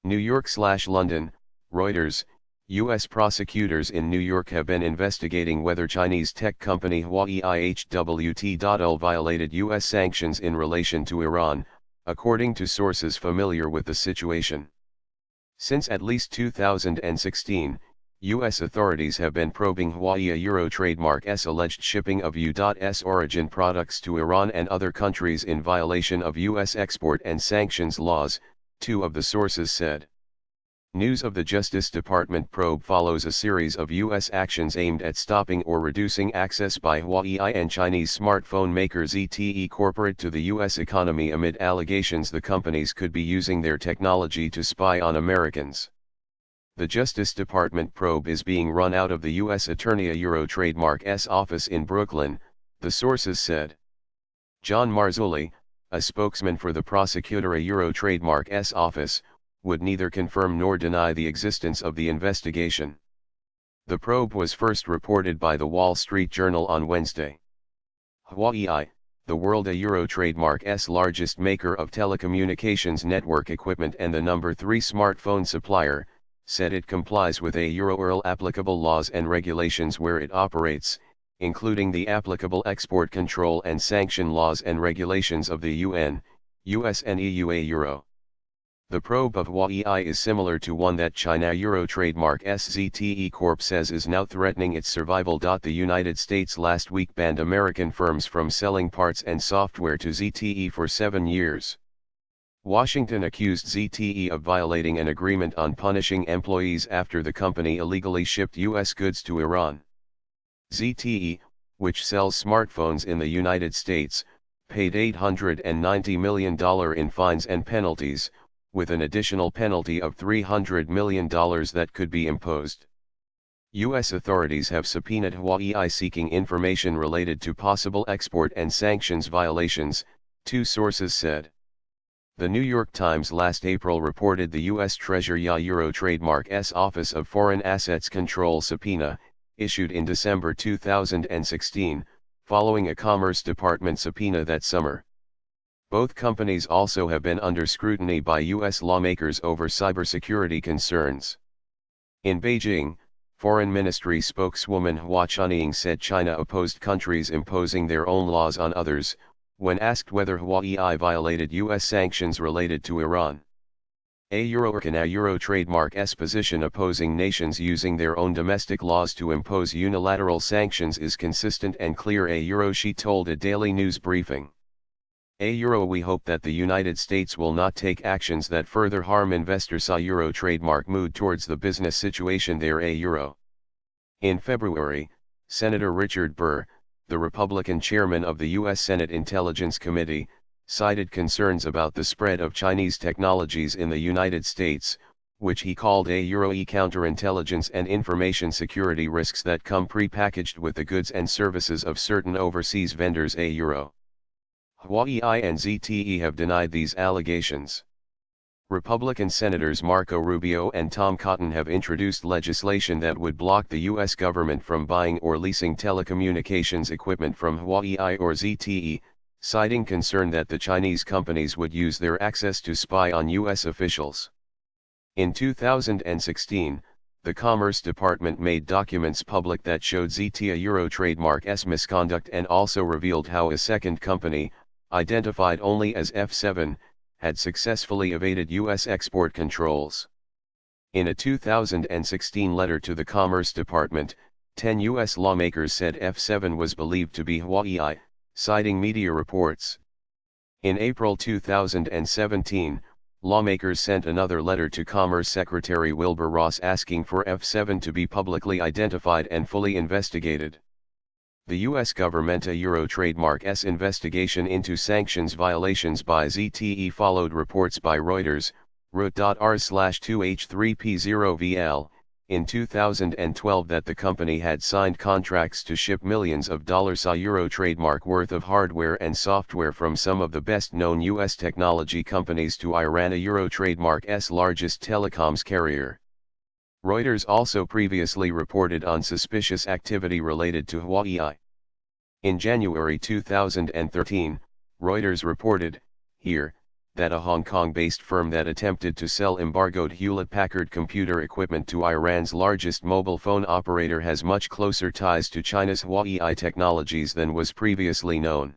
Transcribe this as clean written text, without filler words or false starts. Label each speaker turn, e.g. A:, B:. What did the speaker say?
A: New York/London, Reuters. U.S. prosecutors in New York have been investigating whether Chinese tech company Huawei HWT.UL violated U.S. sanctions in relation to Iran, according to sources familiar with the situation. Since at least 2016, U.S. authorities have been probing Huawei Euro trademark's alleged shipping of U.S. origin products to Iran and other countries in violation of U.S. export and sanctions laws, two of the sources said. News of the Justice Department probe follows a series of U.S. actions aimed at stopping or reducing access by Huawei and Chinese smartphone maker ZTE Corporate to the U.S. economy amid allegations the companies could be using their technology to spy on Americans. The Justice Department probe is being run out of the U.S. Attorney Euro Trademark's office in Brooklyn, the sources said. John Marzulli, a spokesman for the prosecutor Euro Trademark's office, would neither confirm nor deny the existence of the investigation. The probe was first reported by the Wall Street Journal on Wednesday. Huawei, the world Euro trademark's largest maker of telecommunications network equipment and the number 3 smartphone supplier, said it complies with Euro applicable laws and regulations where it operates, including the applicable export control and sanction laws and regulations of the UN, US and EU Euro. The probe of Huawei is similar to one that China Euro trademark ZTE Corp says is now threatening its survival. The United States last week banned American firms from selling parts and software to ZTE for 7 years. Washington accused ZTE of violating an agreement on punishing employees after the company illegally shipped U.S. goods to Iran. ZTE, which sells smartphones in the United States, paid $890 million in fines and penalties, with an additional penalty of $300 million that could be imposed. U.S. authorities have subpoenaed Huawei seeking information related to possible export and sanctions violations, two sources said. The New York Times last April reported the U.S. Treasury Euro Trademark's Office of Foreign Assets Control subpoena, issued in December 2016, following a Commerce Department subpoena that summer. Both companies also have been under scrutiny by U.S. lawmakers over cybersecurity concerns. In Beijing, Foreign Ministry spokeswoman Hua Chunying said China opposed countries imposing their own laws on others, when asked whether Huawei violated U.S. sanctions related to Iran. Euro trademark's position opposing nations using their own domestic laws to impose unilateral sanctions is consistent and clear, she told a daily news briefing. We hope that the United States will not take actions that further harm investors. Euro trademark mood towards the business situation there. In February, Senator Richard Burr, the Republican chairman of the U.S. Senate Intelligence Committee, cited concerns about the spread of Chinese technologies in the United States, which he called counterintelligence and information security risks that come pre-packaged with the goods and services of certain overseas vendors. Huawei and ZTE have denied these allegations. Republican Senators Marco Rubio and Tom Cotton have introduced legislation that would block the U.S. government from buying or leasing telecommunications equipment from Huawei or ZTE, citing concern that the Chinese companies would use their access to spy on U.S. officials. In 2016, the Commerce Department made documents public that showed ZTE Euro trademark's misconduct and also revealed how a second company, identified only as F7, had successfully evaded U.S. export controls. In a 2016 letter to the Commerce Department, 10 U.S. lawmakers said F7 was believed to be Huawei, citing media reports. In April 2017, lawmakers sent another letter to Commerce Secretary Wilbur Ross asking for F7 to be publicly identified and fully investigated. The U.S. government Euro trademark's investigation into sanctions violations by ZTE followed reports by Reuters, Reut.R/2H3P0VL, in 2012 that the company had signed contracts to ship millions of dollars Euro trademark worth of hardware and software from some of the best-known U.S. technology companies to Iran Euro trademark's largest telecoms carrier. Reuters also previously reported on suspicious activity related to Huawei. In January 2013, Reuters reported, here, that a Hong Kong-based firm that attempted to sell embargoed Hewlett-Packard computer equipment to Iran's largest mobile phone operator has much closer ties to China's Huawei technologies than was previously known.